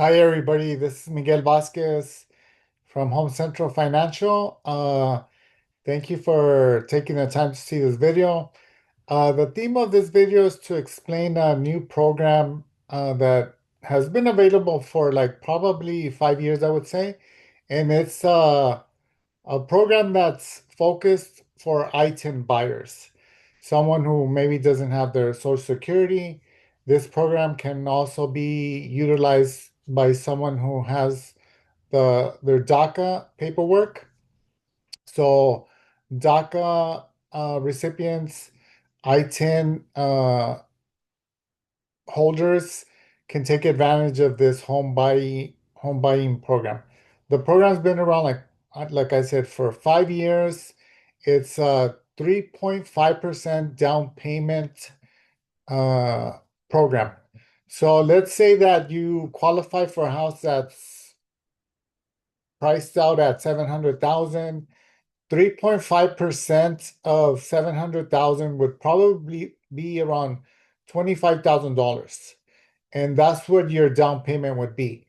Hi, everybody. This is Miguel Vasquez from Home Central Financial. Thank you for taking the time to see this video. The theme of this video is to explain a new program that has been available for like probably 5 years, I would say. And it's a program that's focused for ITIN buyers, someone who maybe doesn't have their Social Security. This program can also be utilized by someone who has their DACA paperwork. So DACA recipients, ITIN holders can take advantage of this home buying program. The program's been around like I said for 5 years. It's a 3.5% down payment uh, program. So let's say that you qualify for a house that's priced out at 700,000. 3.5% of 700,000 would probably be around $25,000. And that's what your down payment would be.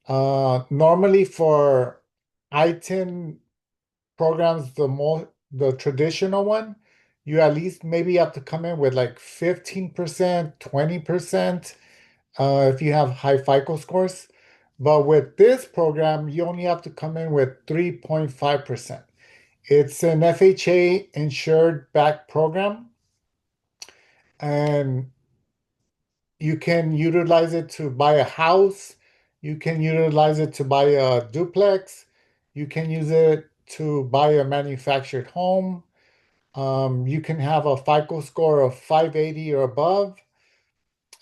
Normally for ITIN programs, the traditional one, you at least maybe have to come in with like 15%, 20%, if you have high FICO scores. But with this program, you only have to come in with 3.5%. It's an FHA insured back program, and you can utilize it to buy a house. You can utilize it to buy a duplex. You can use it to buy a manufactured home. You can have a FICO score of 580 or above.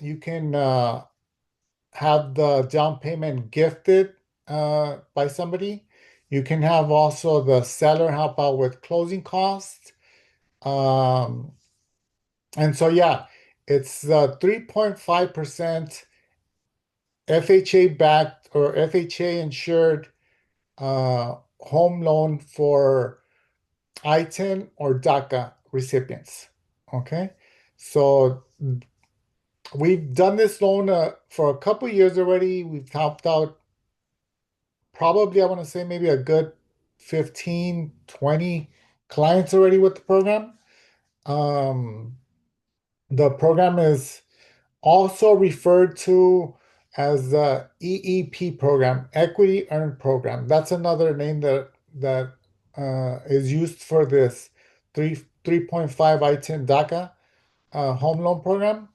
You can have the down payment gifted by somebody. You can have also the seller help out with closing costs. Um, and so, yeah, it's 3.5% FHA backed or FHA insured home loan for ITIN or DACA recipients. Okay. So we've done this loan for a couple years already. We've helped out probably, I want to say maybe a good 15, 20 clients already with the program. Um, the program is also referred to as the EEP program, Equity Earned Program. That's another name that is used for this 3.5 I-10 DACA home loan program.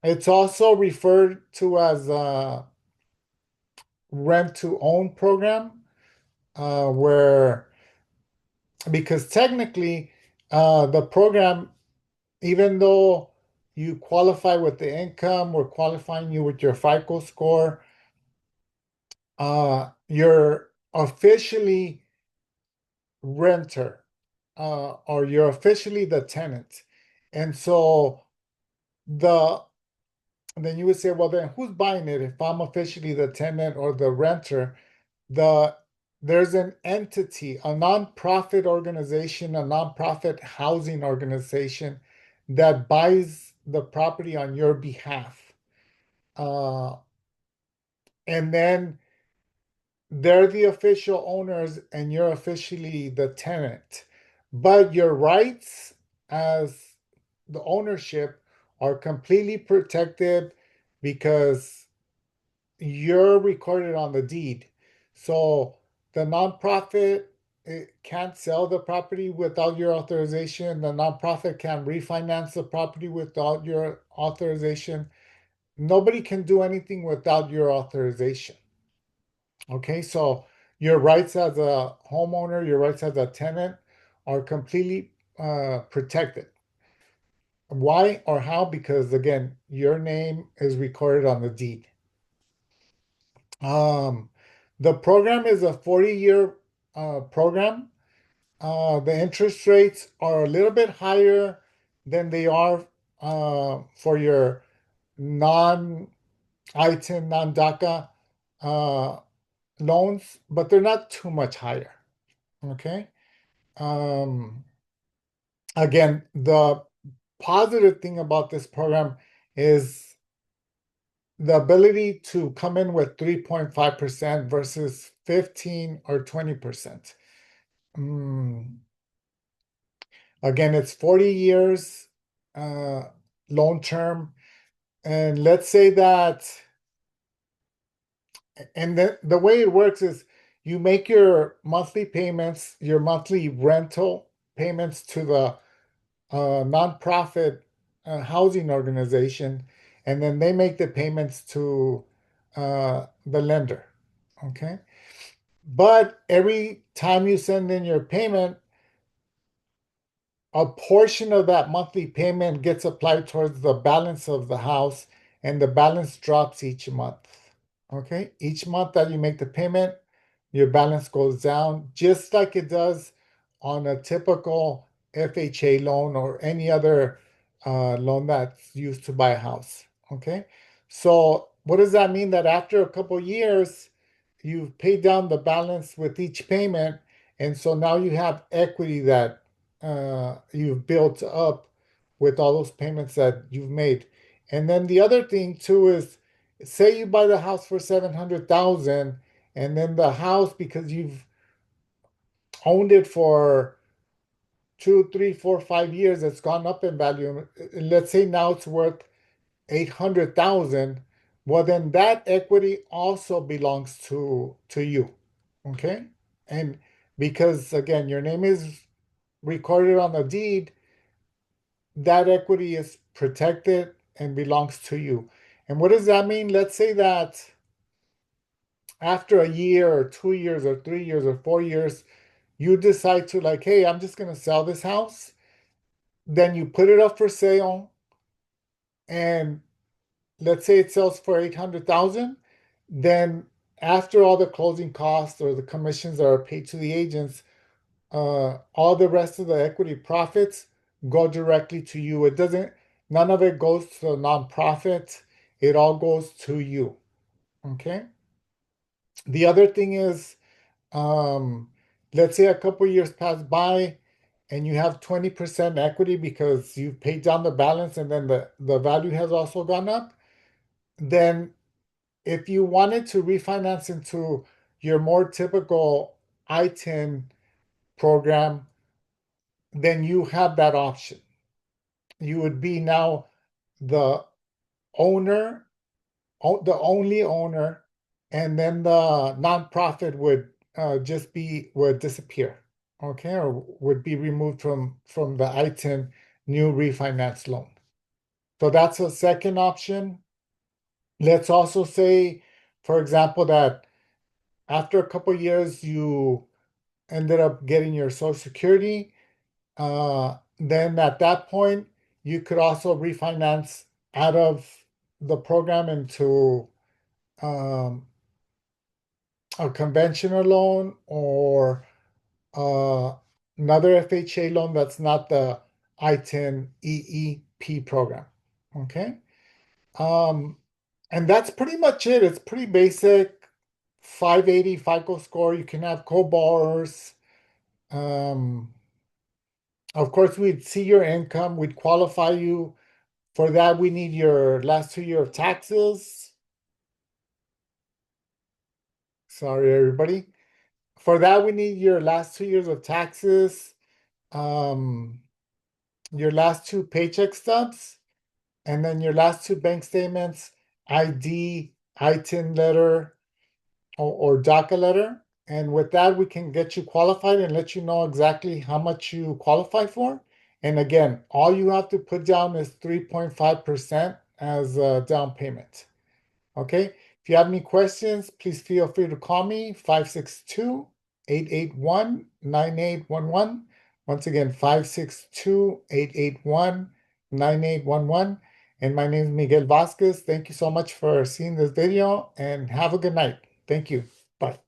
It's also referred to as a rent to own program, where because technically the program, even though you qualify with the income, we're qualifying you with your FICO score, you're officially renter, or you're officially the tenant. And so the then you would say, well, then who's buying it if I'm officially the tenant or the renter? The There's an entity, a nonprofit organization, a nonprofit housing organization that buys the property on your behalf. Uh, and then they're the official owners and you're officially the tenant. But your rights as the ownership are completely protected because you're recorded on the deed. So the nonprofit, it can't sell the property without your authorization. The nonprofit can't refinance the property without your authorization. Nobody can do anything without your authorization. Okay, so your rights as a homeowner, your rights as a tenant are completely protected. Why or how? Because again, your name is recorded on the deed. Um, the program is a 40-year program. The interest rates are a little bit higher than they are for your non-ITIN, non-DACA uh, loans, but they're not too much higher. Okay. Um, Again, the positive thing about this program is the ability to come in with 3.5% versus 15 or 20%. Again, it's 40 years uh, loan term. And let's say that, and the way it works is you make your monthly payments, your monthly rental payments to the nonprofit housing organization, and then they make the payments to the lender. Okay. But every time you send in your payment, a portion of that monthly payment gets applied towards the balance of the house, and the balance drops each month. Okay, each month that you make the payment, your balance goes down just like it does on a typical FHA loan or any other loan that's used to buy a house. Okay, so what does that mean? That after a couple years, you've paid down the balance with each payment, and so now you have equity that you've built up with all those payments that you've made. And then the other thing too is, say you buy the house for 700,000, and then the house, because you've owned it for 2, 3, 4, 5 years, it's gone up in value. Let's say now it's worth 800,000. Well, then that equity also belongs to you. Okay, and because again your name is recorded on the deed, that equity is protected and belongs to you. And what does that mean? Let's say that after a year or 2 years or 3 years or 4 years, you decide to, like, hey, I'm just going to sell this house. Then you put it up for sale, and let's say it sells for 800,000. Then after all the closing costs or the commissions that are paid to the agents, all the rest of the equity profits go directly to you. It doesn't, none of it goes to the nonprofit. It all goes to you. Okay. The other thing is, um, let's say a couple years pass by and you have 20% equity because you've paid down the balance and then the value has also gone up. Then if you wanted to refinance into your more typical ITIN program, then you have that option. You would be now the owner, the only owner, and then the nonprofit would just be would disappear, okay, or would be removed from the ITIN new refinance loan. So that's a second option. Let's also say, for example, that after a couple years you ended up getting your Social Security. Then at that point, you could also refinance out of the program into um, a conventional loan or uh, another FHA loan that's not the ITIN EEP program. Okay. Um, and that's pretty much it. It's pretty basic. 580 FICO score. You can have co-borrowers. Um, of course, we'd see your income. We'd qualify you. For that, we need your last 2 year of taxes. Sorry, everybody. For that, we need your last 2 years of taxes, um, your last two paycheck stubs, and then your last two bank statements, ID, ITIN letter, or DACA letter. And with that, we can get you qualified and let you know exactly how much you qualify for. And again, all you have to put down is 3.5% as a down payment. Okay. If you have any questions, please feel free to call me 562-881-9811. Once again, 562-881-9811. And my name is Miguel Vasquez. Thank you so much for seeing this video and have a good night. Thank you. Bye.